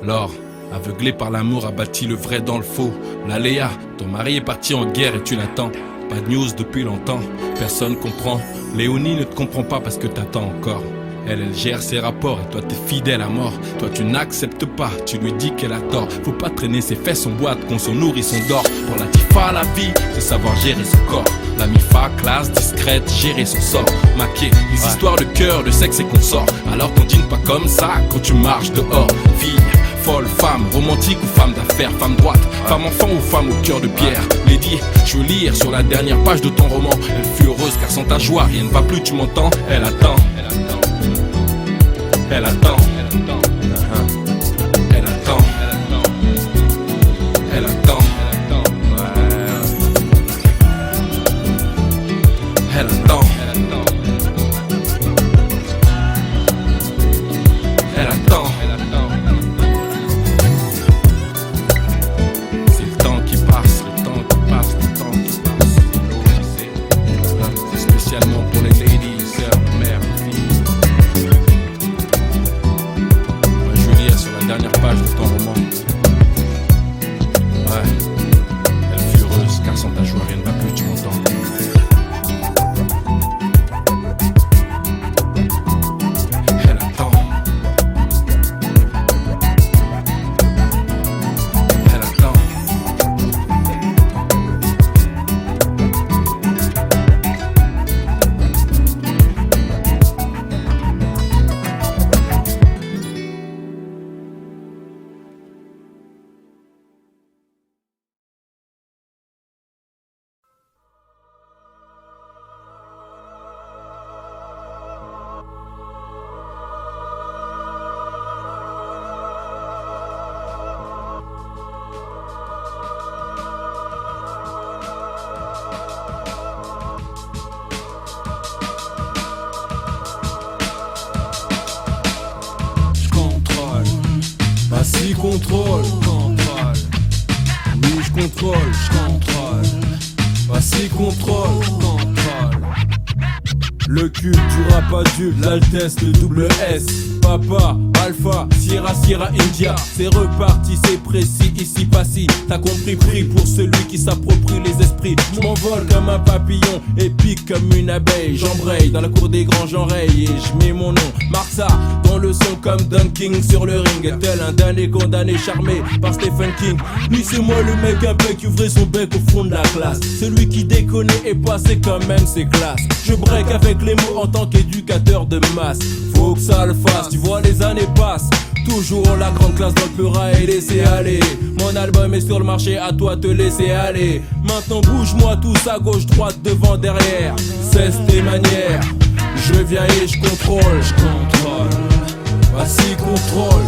Laure, aveuglée par l'amour, a bâti le vrai dans le faux. La Léa, ton mari est parti en guerre et tu l'attends. Pas de news depuis longtemps, personne comprend. Léonie ne te comprend pas parce que t'attends encore. Elle gère ses rapports et toi t'es fidèle à mort. Toi tu n'acceptes pas, tu lui dis qu'elle a tort. Faut pas traîner ses fesses en boîte, qu'on s'en nourrit, son d'or. Pour la tifa, la vie, c'est savoir gérer son corps. La mifa, classe, discrète, gérer son sort. Maquer, les histoires de cœur, de sexe et consort. Alors qu'on dîne pas comme ça quand tu marches dehors. Fille, folle, femme, romantique ou femme d'affaires, femme droite, femme enfant ou femme au cœur de pierre. Lady, je veux lire sur la dernière page de ton roman. Elle fut heureuse car sans ta joie rien ne va plus, tu m'entends? Elle attend. Elle attend. Elle attend. Elle attend. Elle attend. Elle attend. C'est le temps qui passe, le temps qui passe, le temps qui passe. C'est spécialement pour les ladies, sœurs, mères, filles. Sur la dernière page de ton roman. Ouais, elle fut heureuse car sans ta joie rien ne va plus, tu m'entends? Elle attend. Elle attend. Vas-y, contrôle. Oui, je contrôle. Vas-y, contrôle. Le cul du rap adulte, l'altesse, le double S. Papa, Alpha, Sierra, Sierra, India. C'est reparti, c'est précis, ici pas si. T'as compris, pris pour celui qui s'approprie les esprits. Je m'envole comme un papillon, épique comme une abeille. J'embraye dans la cour des grands, j'enraye et je mets mon nom. Martha, dans le son comme Don King sur le ring. Tel un damné condamné, charmé par Stephen King. Lui c'est moi le mec un peu qui ouvrait son bec au fond de la classe. Celui qui déconnait et passait quand même ses classes. Je break avec les mots en tant qu'éducateur de masse. Faut que ça le fasse, tu vois les années passent. Toujours la grande classe dans le pleural et laisser aller. Mon album est sur le marché, à toi te laisser aller. Maintenant bouge-moi tous à gauche, droite, devant, derrière. Cesse tes manières, je viens et je contrôle. Vas-y contrôle.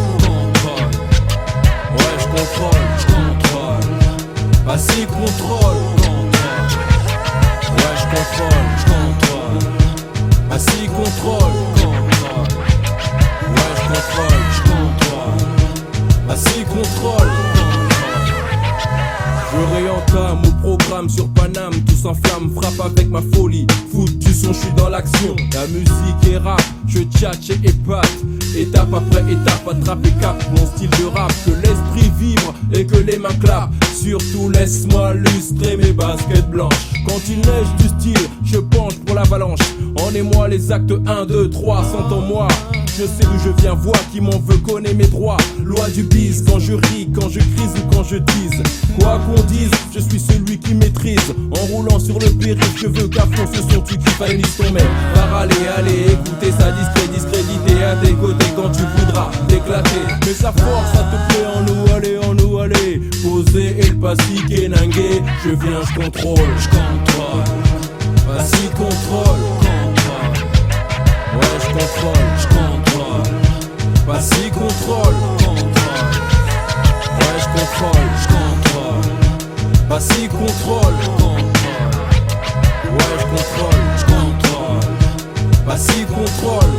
Ouais je contrôle. Vas-y contrôle. Ouais je contrôle. Vas-y contrôle. Ouais je contrôle. Vas-y contrôle. Je réentame au programme sur Paname. Tout s'enflamme, frappe avec ma folie. Foot du son, je suis dans l'action. La musique est rap, je tchatche et épate. Étape après étape, attrape et cap. Mon style de rap, que l'esprit vibre et que les mains clapent. Surtout laisse-moi lustrer mes baskets blanches. Quand il neige du style, je penche pour l'avalanche. En émoi les actes 1, 2, 3 sont en moi. Je sais d'où je viens, vois qui m'en veut, connaît mes droits. Loi du bis, quand je ris, quand je crise ou quand je dise. Quoi qu'on dise, je suis celui qui maîtrise. En roulant sur le périph', je veux qu'à fond ce son tu kiffes à une ton mec. Par aller, écouter ça discréditer à tes côtés quand tu voudras t'éclater. Mais sa force, ça te plaît en nous aller. Poser et le passy kénangué. Je viens, je contrôle. Vas-y, contrôle. Ouais, je contrôle. Vas-y, contrôle. Ouais, je contrôle. Vas-y, contrôle. Ouais, je contrôle. Vas-y, contrôle.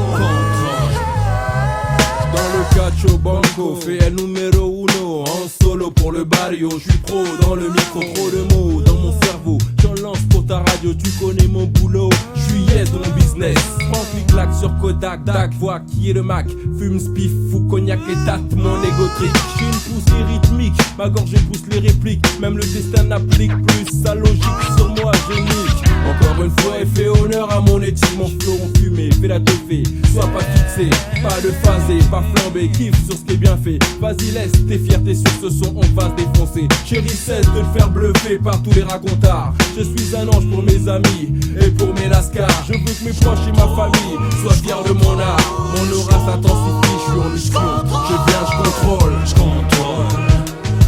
Dans le cacho banco, fait el numéro uno. En solo pour le barrio, je suis pro dans le micro, trop de mots dans mon cerveau. J'en lance pour ta radio, tu connais mon boulot. Je suis yes dans mon business. Prends clic-clac sur Kodak, Dak, vois qui est le Mac. Fume, spiff, fou, cognac et date, mon égo trick. J'suis une poussée rythmique, Ma gorge pousse les répliques, même le destin n'applique plus sa logique sur moi, je nique. Encore une fois, et fait honneur à mon éthique, mon flow en fumée, fais la teufée, sois pas fixé, pas de phasé, pas flambé, kiffe sur ce qui est bien fait. Vas-y laisse tes fiertés sur ce son, on va se défoncer. Chérie cesse de te faire bluffer par tous les racontards. Je suis un ange pour mes amis et pour mes lascars. Je veux que mes proches et ma famille soient fiers de mon art. Mon aura s'intensifie, je suis en mission. Je viens, je contrôle,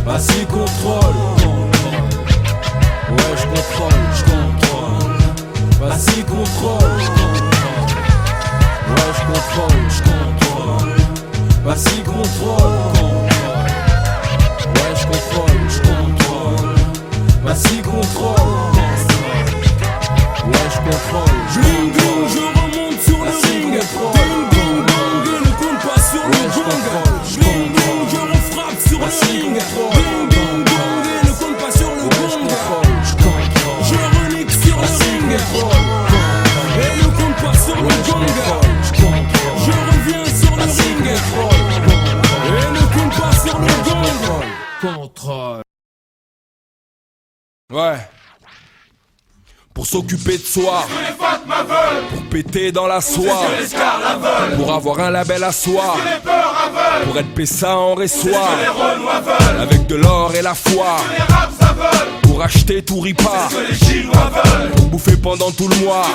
vas-y contrôle. Ouais je contrôle, vas-y contrôle. Ouais je contrôle, vas-y contrôle. Ouais je contrôle, vas-y contrôle. Ouais je contrôle. Bling bling, je remonte sur le ring. Ding ding dong, et ne compte pas sur le gong. Bling bling, je refrappe sur le ring. Ding ding dong, et ne compte pas sur le gong. Je renique sur le ring. Et ne compte pas sur le gong. Je reviens sur le ring. Et ne compte pas sur le gong. Contrôle. Ouais. Pour s'occuper de soi, pour péter dans la soie, pour avoir un label à soi, pour être Pessa en ressoir, avec de l'or et la foi, pour acheter tout ripa, pour bouffer pendant tout le mois,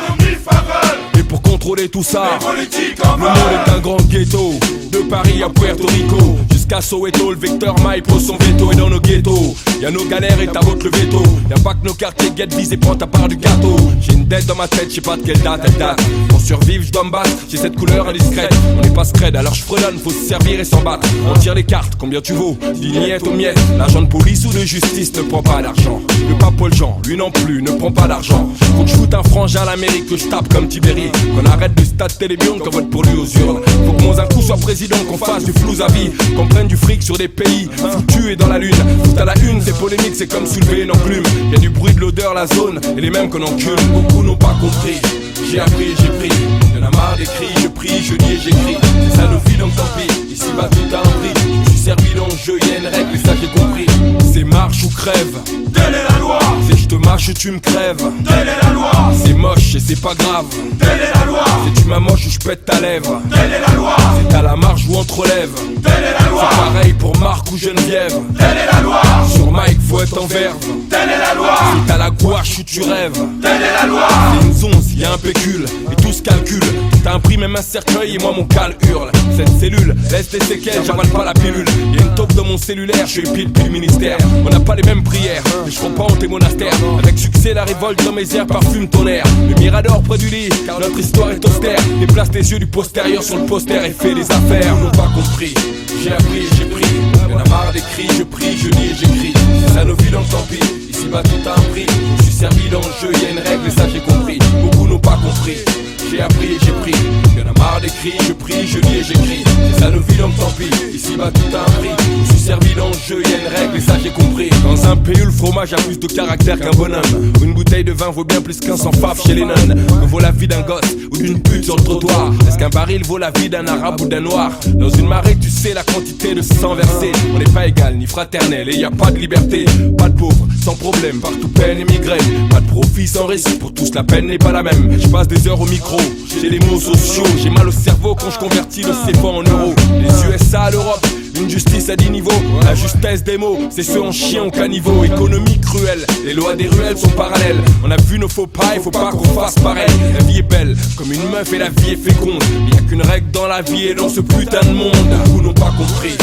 et pour contrôler tout ça. Le monde est un grand ghetto, de Paris à Puerto Rico, jusqu'à Soweto, le vecteur Mike pose son veto. Et dans nos ghettos, y'a nos galères et ta vote le veto. Y'a pas que nos quartiers guettent visés, prends ta part du gâteau. J'ai une dette dans ma tête, j'sais pas de quelle date elle date. Pour survivre j'dois me battre, j'ai cette couleur indiscrète. On n'est pas scred, alors j'fredonne, faut se servir et s'en battre. On tire les cartes, combien tu vaux, dignette aux miettes. L'agent de police ou de justice ne prend pas d'argent. Le pape Paul Jean, lui non plus, ne prend pas d'argent. Faut que j'foute un frangin à l'Amérique, que j'tape comme Tibéri. Qu'on arrête de stade télébion, qu'on vote pour lui aux urnes. Faut que mon Zinkou soit président, qu'on fasse du flou à vie, qu'on prenne du fric sur des pays foutus et dans la lune. Tout à la une, c'est polémique, c'est comme soulever une enclume. Y'a du bruit de l'odeur, la zone, et les mêmes qu'on encule. Beaucoup n'ont pas compris, j'ai appris et j'ai pris. Y'en a marre des cris, je prie, je lis et j'écris. C'est ça nos vies, donc tant pis, ici bas tout a un prix. Je suis servi dans le jeu, y'a une règle et ça j'ai compris. C'est marche ou crève, Telle est la loi, c'est je te marche ou tu me crèves. telle est la loi, C'est moche et c'est pas grave, telle est la loi, c'est tu m'amoches ou je pète ta lèvre. telle est la loi, C'est à la marche ou entre lèvres. telle est la loi, C'est pareil pour Marc ou Geneviève. telle est la loi, Sur Mike faut être en verve. telle est la loi, C'est à la gouache où tu rêves. telle est la loi, C'est une zonze, y'a un pécule, et tout se calcule. T'as un prix, même un cercueil, et moi mon cal hurle. Cette cellule laisse des séquelles, j'avale pas la pilule. Y'a une taupe dans mon cellulaire, je suis pile du ministère. On n'a pas les mêmes prières, mais je crois pas en tes monastères. Avec succès, la révolte dans mes airs parfume ton air. Le mirador près du lit, car notre histoire est austère. Déplace tes yeux du postérieur sur le poster et fais des affaires. Ils n'ont pas compris, j'ai appris et j'ai pris. Y'en a marre des cris, je prie, je lis et j'écris. C'est ça nos vies, donc tant pis, ici bas tout a un prix. Je suis servi dans le jeu, y'a une règle et ça j'ai compris. Beaucoup n'ont pas compris, j'ai appris et j'ai pris. Y'en a marre des cris, je prie, je lis et j'écris. C'est ça nos vies, donc tant pis, ici bas tout a un prix. Je suis servi dans le jeu, y'a une règle et ça j'ai compris. Dans un pays où le fromage a plus de caractère qu'un bonhomme, où une bouteille de vin vaut bien plus qu'un sans faf chez les nonnes. Me vaut la vie d'un gosse ou d'une pute sur le trottoir. Est-ce qu'un baril vaut la vie d'un arabe ou d'un noir? Dans une marée tu sais la quantité de sang versé. On n'est pas égal ni fraternel et y a pas de liberté. Pas de pauvres sans problème, partout peine et migraine. Pas de profit sans récit, pour tous la peine n'est pas la même. Je passe des heures au micro, j'ai les mots sociaux. J'ai mal au cerveau quand je convertis le CFA en euros. Les USA à l'Europe, une justice à 10 niveaux. La justesse des mots, c'est ceux en chien au caniveau. Économie cruelle, les lois des ruelles sont parallèles. On a vu nos faux pas, il faut pas qu'on fasse pareil. La vie est belle, comme une meuf et la vie est féconde. Il y a qu'une règle dans la vie et dans ce putain de monde. Beaucoup n'ont pas compris,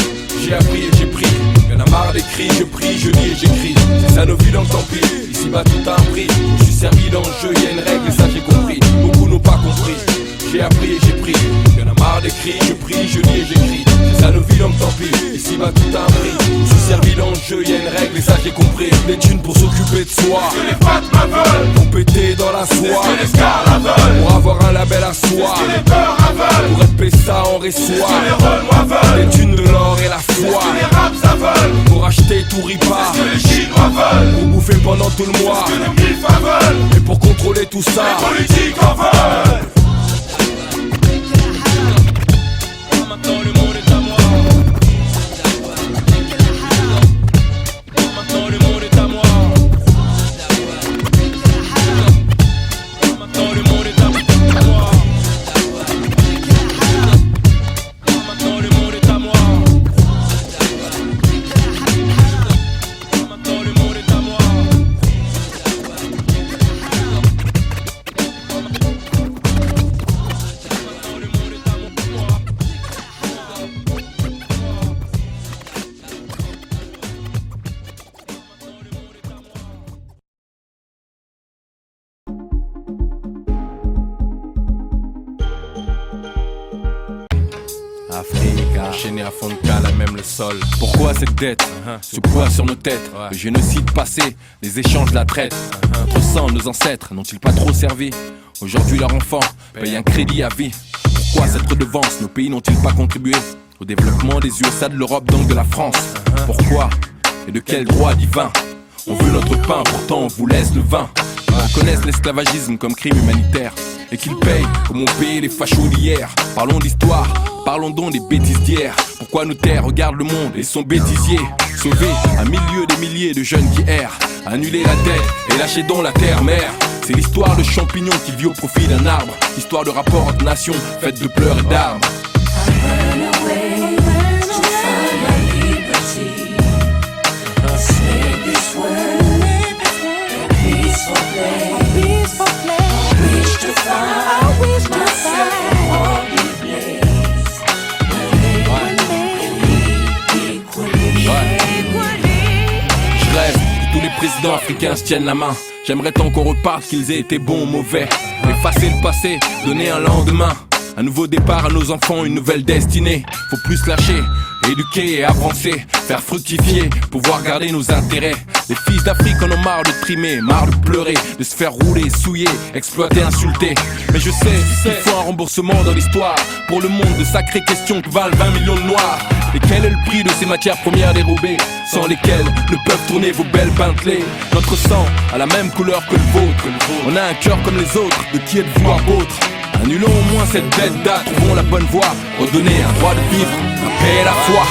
j'ai appris et j'ai pris. Y'en a marre des cris, je prie, je lis et j'écris. C'est ça nos vies, donc tant pis, ici bas tout a un prix. Je suis servi dans le jeu, y'a une règle et ça j'ai compris. Beaucoup n'ont pas compris, j'ai appris et j'ai pris. Y'en a marre des cris, je prie, je lis et j'écris. C'est ça nos vies, donc tant pis, ici bas tout a un prix. Je suis servi dans le jeu, y'a une règle et ça j'ai compris. Des thunes pour s'occuper de soi, que les Fatma veulent, pour péter dans la soie, que les Scala veulent, pour avoir un label à soi, que les Peurs veulent, pour être Pessa en ressoir, que les Renois veulent, des thunes de l'or et la foi, que les Rapsa veulent, pour acheter tout ripa, que les Chinois veulent, pour bouffer pendant tout le mois, que les Milfa veulent, et pour contrôler tout ça. les politiques en veulent. Maintenant le monde est à moi. Africa, enchaîné à fond de cale à même le sol. Pourquoi cette dette, ce poids sur nos têtes, le génocide passé, les échanges, la traite, notre sang, nos ancêtres n'ont-ils pas trop servi? Aujourd'hui leurs enfants payent un crédit à vie. Pourquoi cette redevance, nos pays n'ont-ils pas contribué au développement des USA, de l'Europe, donc de la France? Pourquoi et de quel droit divin? On veut notre pain, pourtant on vous laisse le vin. Ils reconnaissent l'esclavagisme comme crime humanitaire et qu'ils payent comme ont payé les fachos d'hier. Parlons d'histoire, parlons donc des bêtises d'hier. Pourquoi nos terres regardent le monde et son bêtisier? Sauver un milieu des milliers de jeunes qui errent, annuler la dette et lâcher donc la terre-mère. C'est l'histoire de champignons qui vit au profit d'un arbre. Histoire de rapport entre nations, faite de pleurs et d'armes. Je rêve que tous les présidents africains se tiennent la main. J'aimerais tant qu'on reparte, qu'ils aient été bons ou mauvais. Effacer le passé, donner un lendemain. Un nouveau départ à nos enfants, une nouvelle destinée. Faut plus lâcher, éduquer et avancer. Faire fructifier, pouvoir garder nos intérêts. Les fils d'Afrique en ont marre de trimer, marre de pleurer, de se faire rouler, souiller, exploiter, insulter. Mais je sais qu'il faut un remboursement dans l'histoire. Pour le monde de sacrées questions que valent 20 millions de noirs. Et quel est le prix de ces matières premières dérobées, sans lesquelles ne peuvent tourner vos belles Bentley? Notre sang a la même couleur que le vôtre. On a un cœur comme les autres, de qui êtes-vous apôtre? Annulons au moins cette dette d'âge, trouvons la bonne voie. Redonner un droit de vivre, la paix et la foi.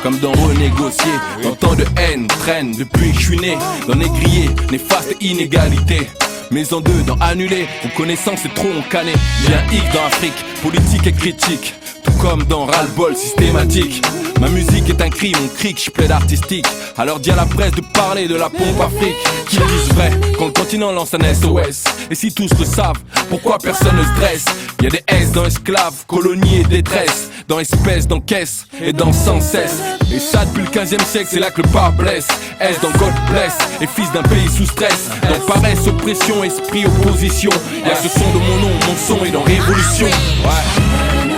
Comme dans renégocier, dans tant de haine traîne depuis que je suis né. Dans négrier, néfaste inégalité. Mais en deux, dans annuler, vos connaissances c'est trop on canné. J'ai un hic dans Afrique, politique et critique. Tout comme dans ras-le-bol systématique. Ma musique est un cri, mon cric, je plaide artistique. Alors dis à la presse de parler de la pompe Afrique. Qu'ils disent vrai, quand le continent lance un SOS. Et si tous le savent, pourquoi personne ne se dresse? Y'a des S dans esclaves, colonies et détresse. Dans espèces, dans caisse et dans sans cesse. Et ça depuis le 15e siècle, c'est là que le pas blesse. S dans God bless, et fils d'un pays sous stress. Dans paresse, oppression, esprit, opposition. Y'a ce son de mon nom, mon son est dans révolution. Ouais.